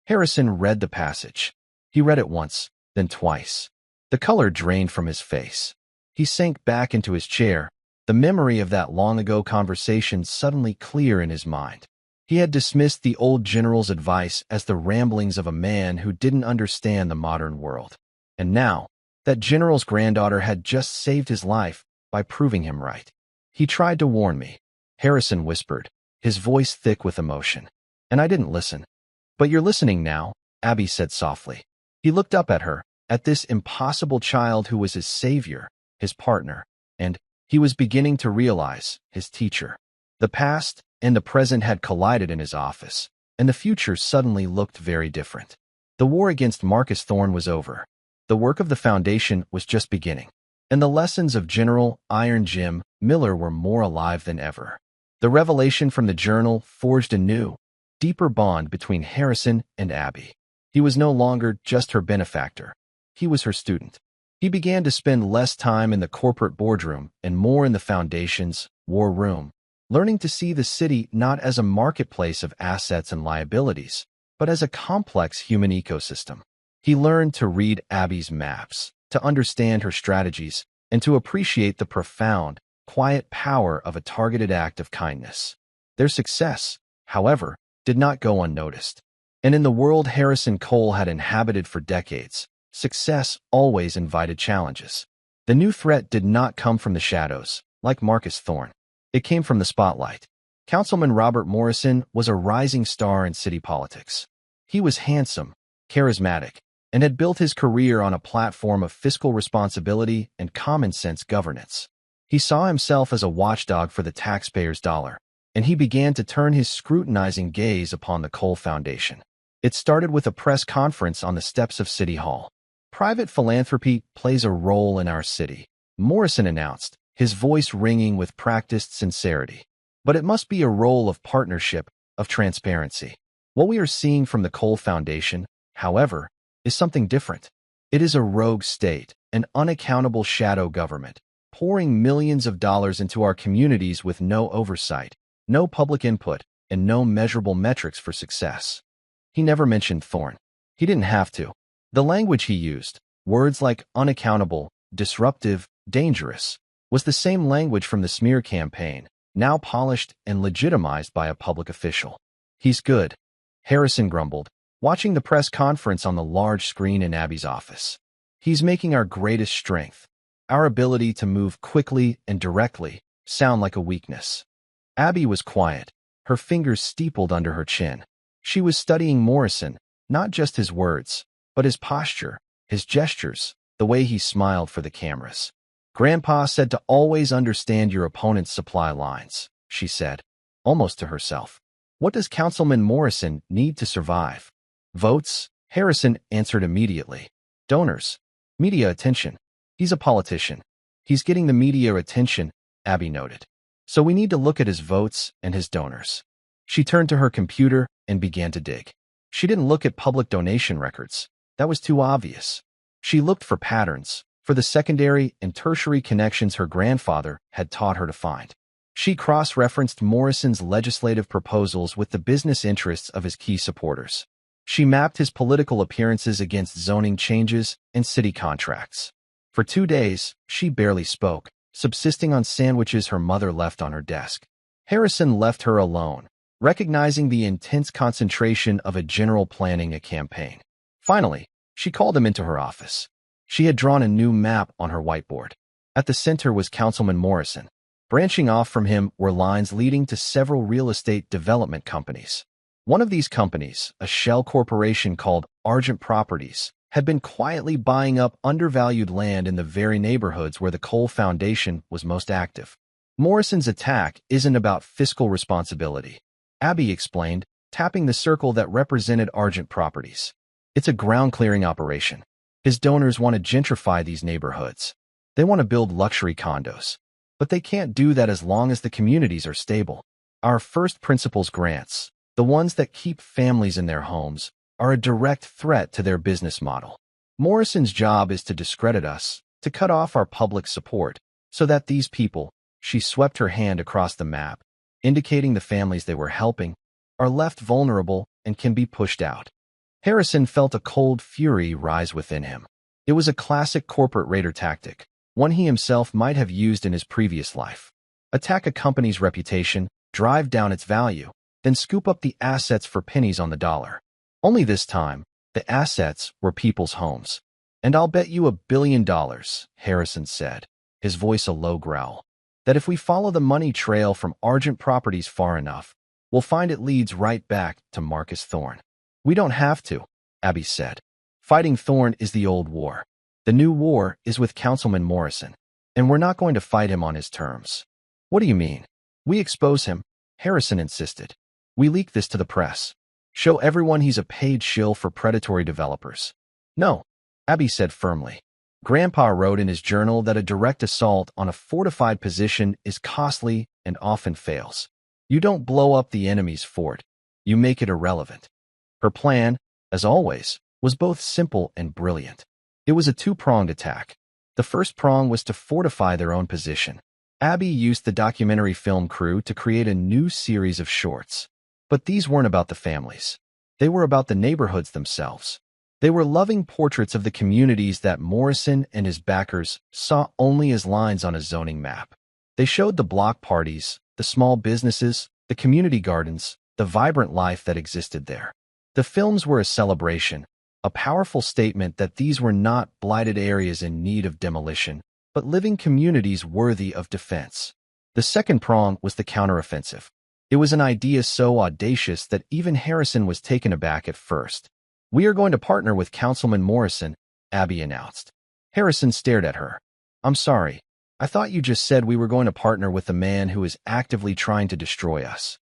Harrison read the passage. He read it once, then twice. The color drained from his face. He sank back into his chair, the memory of that long-ago conversation suddenly clear in his mind. He had dismissed the old general's advice as the ramblings of a man who didn't understand the modern world. And now, that general's granddaughter had just saved his life by proving him right. "He tried to warn me," Harrison whispered, his voice thick with emotion. "And I didn't listen." "But you're listening now," Abby said softly. He looked up at her, at this impossible child who was his savior, his partner, and, he was beginning to realize, his teacher. The past and the present had collided in his office, and the future suddenly looked very different. The war against Marcus Thorne was over. The work of the foundation was just beginning, and the lessons of General Iron Jim Miller were more alive than ever. The revelation from the journal forged a new, deeper bond between Harrison and Abby. He was no longer just her benefactor. He was her student. He began to spend less time in the corporate boardroom and more in the foundation's war room, learning to see the city not as a marketplace of assets and liabilities, but as a complex human ecosystem. He learned to read Abby's maps, to understand her strategies, and to appreciate the profound, quiet power of a targeted act of kindness. Their success, however, did not go unnoticed. And in the world Harrison Cole had inhabited for decades, success always invited challenges. The new threat did not come from the shadows, like Marcus Thorne. It came from the spotlight. Councilman Robert Morrison was a rising star in city politics. He was handsome, charismatic, and had built his career on a platform of fiscal responsibility and common-sense governance. He saw himself as a watchdog for the taxpayer's dollar, and he began to turn his scrutinizing gaze upon the Cole Foundation. It started with a press conference on the steps of City Hall. "Private philanthropy plays a role in our city," Morrison announced, his voice ringing with practiced sincerity. "But it must be a role of partnership, of transparency. What we are seeing from the Cole Foundation, however, is something different. It is a rogue state, an unaccountable shadow government, pouring millions of dollars into our communities with no oversight, no public input, and no measurable metrics for success." He never mentioned Thorne. He didn't have to. The language he used, words like unaccountable, disruptive, dangerous, was the same language from the smear campaign, now polished and legitimized by a public official. "He's good," Harrison grumbled, watching the press conference on the large screen in Abby's office. He's making our greatest strength, our ability to move quickly and directly, sound like a weakness. Abby was quiet, her fingers steepled under her chin. She was studying Morrison, not just his words, but his posture, his gestures, the way he smiled for the cameras. Grandpa said to always understand your opponent's supply lines, she said, almost to herself. What does Councilman Morrison need to survive? Votes? Harrison answered immediately. Donors. Media attention. He's a politician. He's getting the media attention, Abby noted. So we need to look at his votes and his donors. She turned to her computer and began to dig. She didn't look at public donation records. That was too obvious. She looked for patterns, for the secondary and tertiary connections her grandfather had taught her to find. She cross-referenced Morrison's legislative proposals with the business interests of his key supporters. She mapped his political appearances against zoning changes and city contracts. For 2 days, she barely spoke, subsisting on sandwiches her mother left on her desk. Harrison left her alone, recognizing the intense concentration of a general planning a campaign. Finally, she called him into her office. She had drawn a new map on her whiteboard. At the center was Councilman Morrison. Branching off from him were lines leading to several real estate development companies. One of these companies, a shell corporation called Argent Properties, had been quietly buying up undervalued land in the very neighborhoods where the Cole Foundation was most active. Morrison's attack isn't about fiscal responsibility, Abby explained, tapping the circle that represented Argent Properties. It's a ground-clearing operation. His donors want to gentrify these neighborhoods. They want to build luxury condos. But they can't do that as long as the communities are stable. Our first principles grants, the ones that keep families in their homes, are a direct threat to their business model. Morrison's job is to discredit us, to cut off our public support, so that these people, she swept her hand across the map, indicating the families they were helping, are left vulnerable and can be pushed out. Harrison felt a cold fury rise within him. It was a classic corporate raider tactic, one he himself might have used in his previous life. Attack a company's reputation, drive down its value, then scoop up the assets for pennies on the dollar. Only this time, the assets were people's homes. And I'll bet you $1 billion, Harrison said, his voice a low growl, that if we follow the money trail from Argent Properties far enough, we'll find it leads right back to Marcus Thorne. We don't have to, Abby said. Fighting Thorne is the old war. The new war is with Councilman Morrison, and we're not going to fight him on his terms. What do you mean? We expose him, Harrison insisted. We leak this to the press. Show everyone he's a paid shill for predatory developers. No, Abby said firmly. Grandpa wrote in his journal that a direct assault on a fortified position is costly and often fails. You don't blow up the enemy's fort. You make it irrelevant. Her plan, as always, was both simple and brilliant. It was a two-pronged attack. The first prong was to fortify their own position. Abby used the documentary film crew to create a new series of shorts. But these weren't about the families. They were about the neighborhoods themselves. They were loving portraits of the communities that Morrison and his backers saw only as lines on a zoning map. They showed the block parties, the small businesses, the community gardens, the vibrant life that existed there. The films were a celebration, a powerful statement that these were not blighted areas in need of demolition, but living communities worthy of defense. The second prong was the counteroffensive. It was an idea so audacious that even Harrison was taken aback at first. We are going to partner with Councilman Morrison, Abby announced. Harrison stared at her. I'm sorry. I thought you just said we were going to partner with the man who is actively trying to destroy us.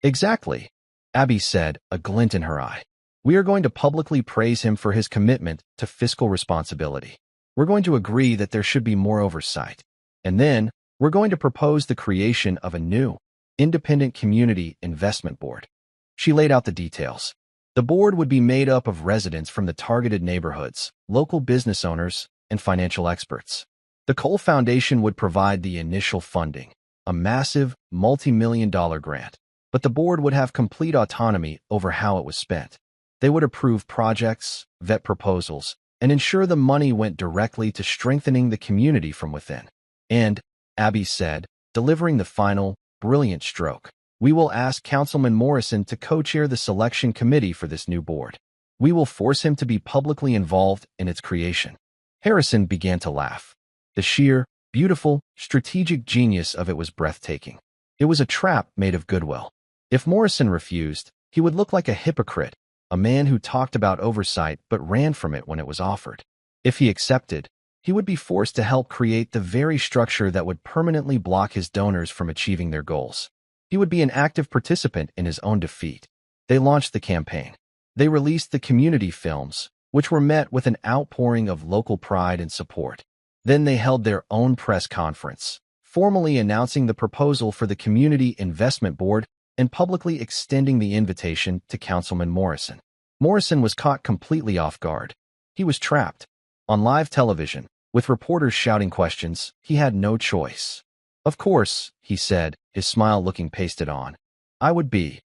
Exactly, Abby said, a glint in her eye. We are going to publicly praise him for his commitment to fiscal responsibility. We're going to agree that there should be more oversight. And then, we're going to propose the creation of a new, independent community investment board. She laid out the details. The board would be made up of residents from the targeted neighborhoods, local business owners, and financial experts. The Cole Foundation would provide the initial funding, a massive, multi-million-dollar grant, but the board would have complete autonomy over how it was spent. They would approve projects, vet proposals, and ensure the money went directly to strengthening the community from within. And, Abby said, delivering the final, brilliant stroke, we will ask Councilman Morrison to co-chair the selection committee for this new board. We will force him to be publicly involved in its creation. Harrison began to laugh. The sheer, beautiful, strategic genius of it was breathtaking. It was a trap made of goodwill. If Morrison refused, he would look like a hypocrite, a man who talked about oversight but ran from it when it was offered. If he accepted, he would be forced to help create the very structure that would permanently block his donors from achieving their goals. He would be an active participant in his own defeat. They launched the campaign. They released the community films, which were met with an outpouring of local pride and support. Then they held their own press conference, formally announcing the proposal for the Community Investment Board and publicly extending the invitation to Councilman Morrison. Morrison was caught completely off guard. He was trapped. On live television, with reporters shouting questions, he had no choice. "Of course," he said, his smile looking pasted on. "I would be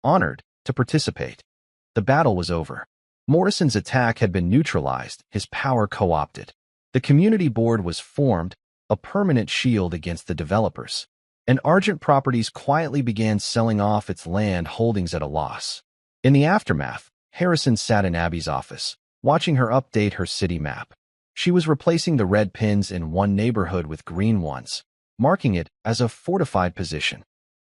honored to participate." The battle was over. Morrison's attack had been neutralized, his power co-opted. The community board was formed, a permanent shield against the developers. And Argent Properties quietly began selling off its land holdings at a loss. In the aftermath, Harrison sat in Abby's office, watching her update her city map. She was replacing the red pins in one neighborhood with green ones, marking it as a fortified position.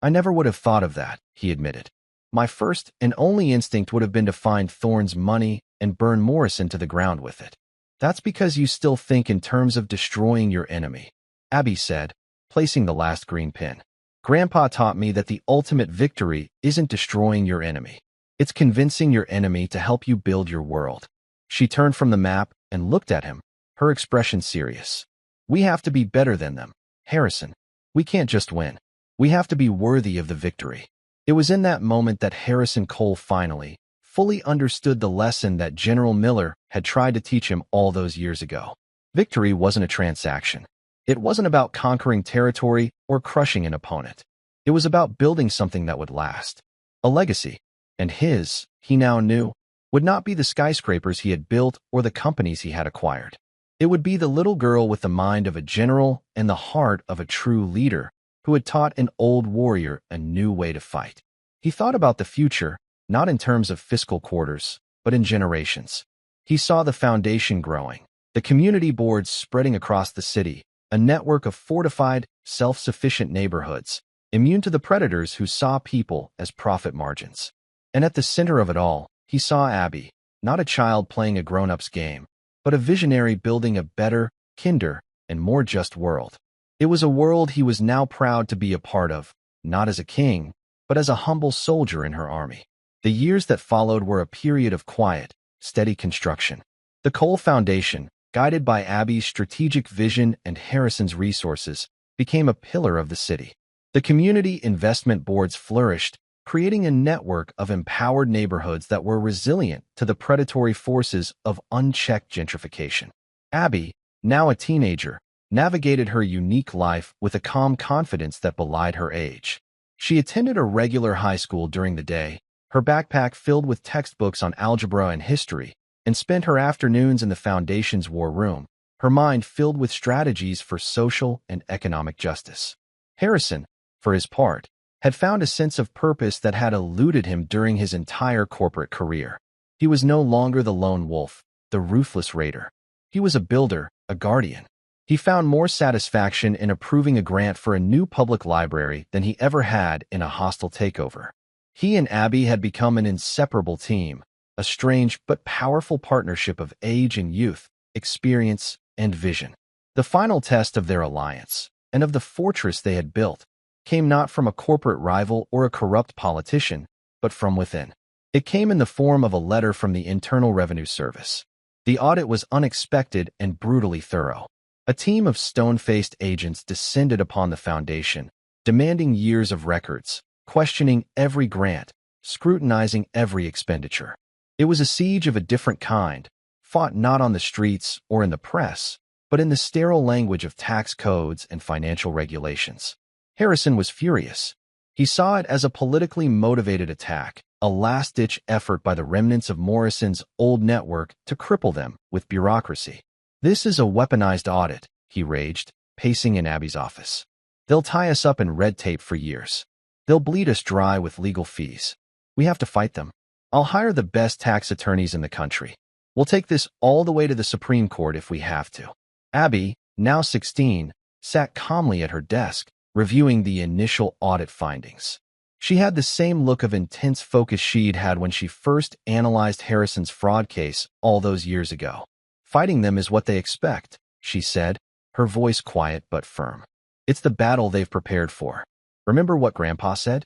"I never would have thought of that," he admitted. "My first and only instinct would have been to find Thorne's money and burn Morrison to the ground with it." "That's because you still think in terms of destroying your enemy," Abby said, placing the last green pin. "Grandpa taught me that the ultimate victory isn't destroying your enemy. It's convincing your enemy to help you build your world." She turned from the map and looked at him, her expression serious. "We have to be better than them, Harrison. We can't just win. We have to be worthy of the victory." It was in that moment that Harrison Cole finally, fully understood the lesson that General Miller had tried to teach him all those years ago. Victory wasn't a transaction. It wasn't about conquering territory or crushing an opponent. It was about building something that would last. A legacy. And his, he now knew, would not be the skyscrapers he had built or the companies he had acquired. It would be the little girl with the mind of a general and the heart of a true leader who had taught an old warrior a new way to fight. He thought about the future, not in terms of fiscal quarters, but in generations. He saw the foundation growing, the community boards spreading across the city, a network of fortified, self-sufficient neighborhoods, immune to the predators who saw people as profit margins. And at the center of it all, he saw Abby, not a child playing a grown-up's game, but a visionary building a better, kinder, and more just world. It was a world he was now proud to be a part of, not as a king, but as a humble soldier in her army. The years that followed were a period of quiet, steady construction. The Cole Foundation, guided by Abby's strategic vision and Harrison's resources, became a pillar of the city. The community investment boards flourished, creating a network of empowered neighborhoods that were resilient to the predatory forces of unchecked gentrification. Abby, now a teenager, navigated her unique life with a calm confidence that belied her age. She attended a regular high school during the day, her backpack filled with textbooks on algebra and history, and spent her afternoons in the Foundation's war room, her mind filled with strategies for social and economic justice. Harrison, for his part, had found a sense of purpose that had eluded him during his entire corporate career. He was no longer the lone wolf, the ruthless raider. He was a builder, a guardian. He found more satisfaction in approving a grant for a new public library than he ever had in a hostile takeover. He and Abby had become an inseparable team, a strange but powerful partnership of age and youth, experience and vision. The final test of their alliance, and of the fortress they had built, came not from a corporate rival or a corrupt politician, but from within. It came in the form of a letter from the Internal Revenue Service. The audit was unexpected and brutally thorough. A team of stone-faced agents descended upon the Foundation, demanding years of records, questioning every grant, scrutinizing every expenditure. It was a siege of a different kind, fought not on the streets or in the press, but in the sterile language of tax codes and financial regulations. Harrison was furious. He saw it as a politically motivated attack, a last-ditch effort by the remnants of Morrison's old network to cripple them with bureaucracy. "This is a weaponized audit," he raged, pacing in Abby's office. "They'll tie us up in red tape for years. They'll bleed us dry with legal fees. We have to fight them. I'll hire the best tax attorneys in the country. We'll take this all the way to the Supreme Court if we have to. Abby, now 16, sat calmly at her desk, reviewing the initial audit findings. She had the same look of intense focus she'd had when she first analyzed Harrison's fraud case all those years ago. Fighting them is what they expect, she said, her voice quiet but firm. It's the battle they've prepared for. Remember what Grandpa said?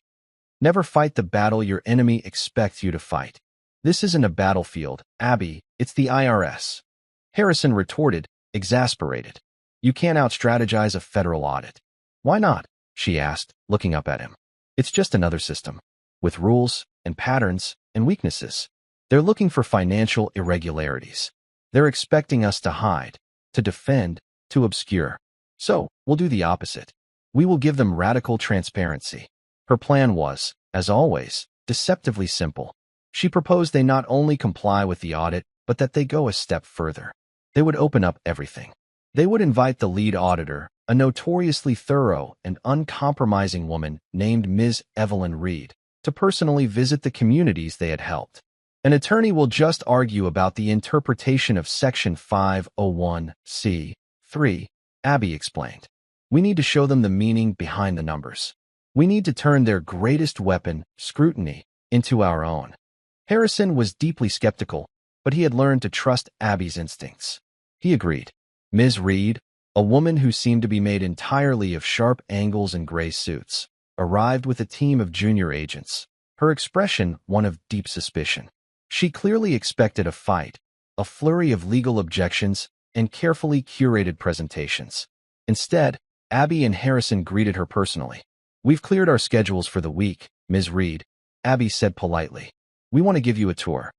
Never fight the battle your enemy expects you to fight. This isn't a battlefield, Abby, it's the IRS. Harrison retorted, exasperated. You can't out-strategize a federal audit. Why not? She asked, looking up at him. It's just another system, with rules and patterns and weaknesses. They're looking for financial irregularities. They're expecting us to hide, to defend, to obscure. So, we'll do the opposite. We will give them radical transparency. Her plan was, as always, deceptively simple. She proposed they not only comply with the audit, but that they go a step further. They would open up everything. They would invite the lead auditor, a notoriously thorough and uncompromising woman named Ms. Evelyn Reed, to personally visit the communities they had helped. An attorney will just argue about the interpretation of Section 501(c)(3), Abby explained. We need to show them the meaning behind the numbers. We need to turn their greatest weapon, scrutiny, into our own. Harrison was deeply skeptical, but he had learned to trust Abby's instincts. He agreed. Ms. Reed, a woman who seemed to be made entirely of sharp angles and gray suits, arrived with a team of junior agents, her expression one of deep suspicion. She clearly expected a fight, a flurry of legal objections, and carefully curated presentations. Instead, Abby and Harrison greeted her personally. We've cleared our schedules for the week, Ms. Reed, Abby said politely. We want to give you a tour.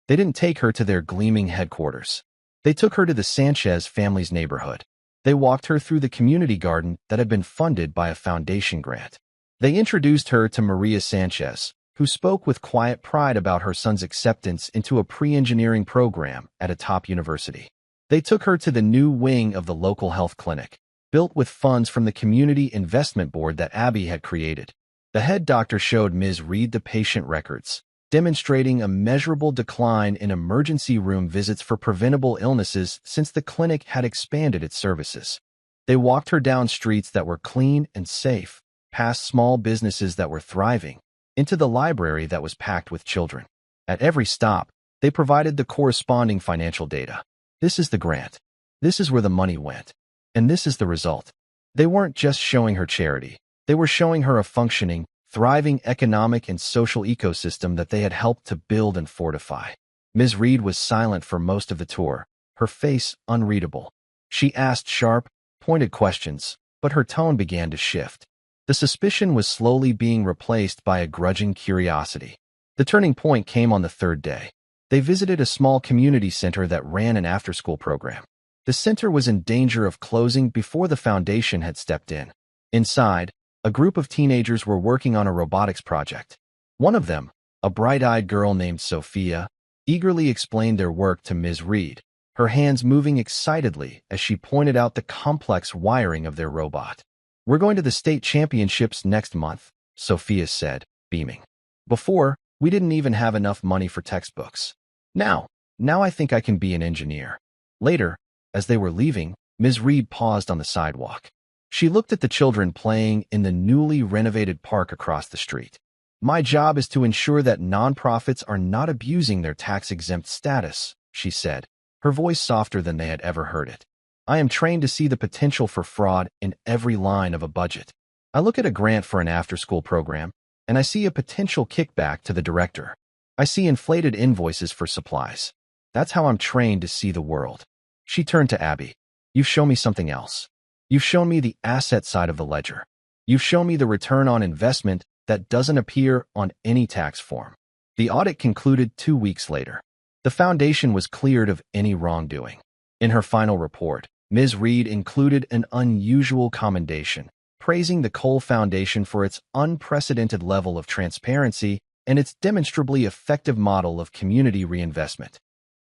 They didn't take her to their gleaming headquarters. They took her to the Sanchez family's neighborhood. They walked her through the community garden that had been funded by a foundation grant. They introduced her to Maria Sanchez, who spoke with quiet pride about her son's acceptance into a pre-engineering program at a top university. They took her to the new wing of the local health clinic, built with funds from the Community Investment Board that Abby had created. The head doctor showed Ms. Reed the patient records, demonstrating a measurable decline in emergency room visits for preventable illnesses since the clinic had expanded its services. They walked her down streets that were clean and safe, past small businesses that were thriving, into the library that was packed with children. At every stop, they provided the corresponding financial data. This is the grant. This is where the money went. And this is the result. They weren't just showing her charity. They were showing her a functioning, thriving economic and social ecosystem that they had helped to build and fortify. Ms. Reed was silent for most of the tour, her face unreadable. She asked sharp, pointed questions, but her tone began to shift. The suspicion was slowly being replaced by a grudging curiosity. The turning point came on the third day. They visited a small community center that ran an after-school program. The center was in danger of closing before the foundation had stepped in. Inside, a group of teenagers were working on a robotics project. One of them, a bright-eyed girl named Sophia, eagerly explained their work to Ms. Reed, her hands moving excitedly as she pointed out the complex wiring of their robot. We're going to the state championships next month, Sophia said, beaming. Before, we didn't even have enough money for textbooks. Now I think I can be an engineer. Later, as they were leaving, Ms. Reed paused on the sidewalk. She looked at the children playing in the newly renovated park across the street. My job is to ensure that nonprofits are not abusing their tax-exempt status, she said, her voice softer than they had ever heard it. I am trained to see the potential for fraud in every line of a budget. I look at a grant for an after-school program, and I see a potential kickback to the director. I see inflated invoices for supplies. That's how I'm trained to see the world. She turned to Abby. You've shown me something else. You've shown me the asset side of the ledger. You've shown me the return on investment that doesn't appear on any tax form. The audit concluded 2 weeks later. The foundation was cleared of any wrongdoing. In her final report, Ms. Reed included an unusual commendation, praising the Cole Foundation for its unprecedented level of transparency and its demonstrably effective model of community reinvestment.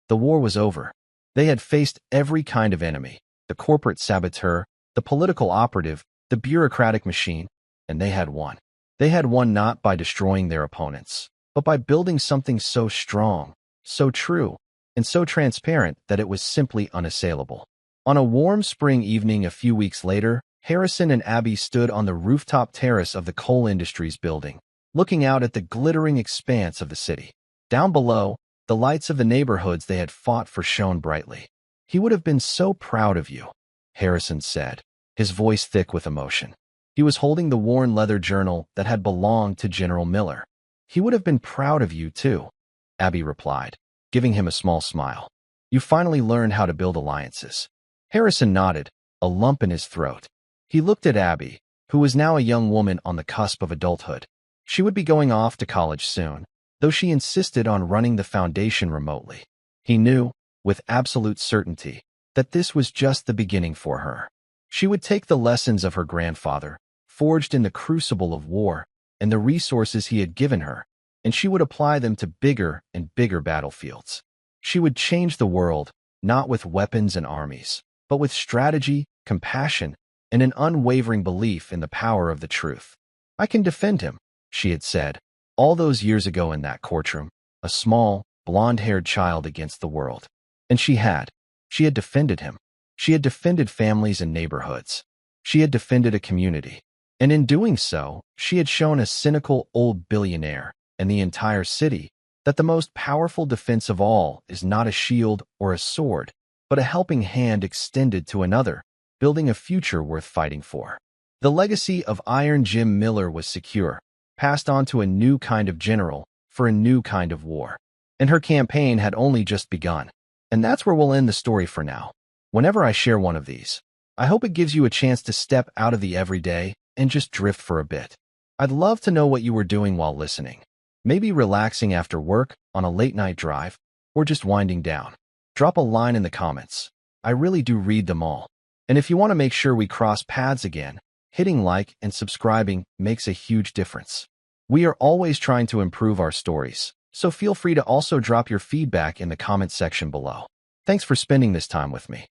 The war was over. They had faced every kind of enemy, the corporate saboteur, the political operative, the bureaucratic machine, and they had won. They had won not by destroying their opponents, but by building something so strong, so true, and so transparent that it was simply unassailable. On a warm spring evening a few weeks later, Harrison and Abby stood on the rooftop terrace of the coal industries building, looking out at the glittering expanse of the city. Down below, the lights of the neighborhoods they had fought for shone brightly. "He would have been so proud of you," Harrison said, his voice thick with emotion. He was holding the worn leather journal that had belonged to General Miller. "He would have been proud of you, too," Abby replied, giving him a small smile. "You finally learned how to build alliances." Harrison nodded, a lump in his throat. He looked at Abby, who was now a young woman on the cusp of adulthood. She would be going off to college soon, though she insisted on running the foundation remotely. He knew, with absolute certainty, that this was just the beginning for her. She would take the lessons of her grandfather, forged in the crucible of war, and the resources he had given her, and she would apply them to bigger and bigger battlefields. She would change the world, not with weapons and armies, but with strategy, compassion, and an unwavering belief in the power of the truth. "I can defend him," she had said, all those years ago in that courtroom, a small, blonde-haired child against the world. And she had. She had defended him. She had defended families and neighborhoods. She had defended a community. And in doing so, she had shown a cynical old billionaire and the entire city that the most powerful defense of all is not a shield or a sword, but a helping hand extended to another, building a future worth fighting for. The legacy of Iron Jim Miller was secure, passed on to a new kind of general for a new kind of war. And her campaign had only just begun. And that's where we'll end the story for now. Whenever I share one of these, I hope it gives you a chance to step out of the everyday and just drift for a bit. I'd love to know what you were doing while listening. Maybe relaxing after work, on a late-night drive, or just winding down. Drop a line in the comments. I really do read them all. And if you want to make sure we cross paths again, hitting like and subscribing makes a huge difference. We are always trying to improve our stories, so feel free to also drop your feedback in the comment section below. Thanks for spending this time with me.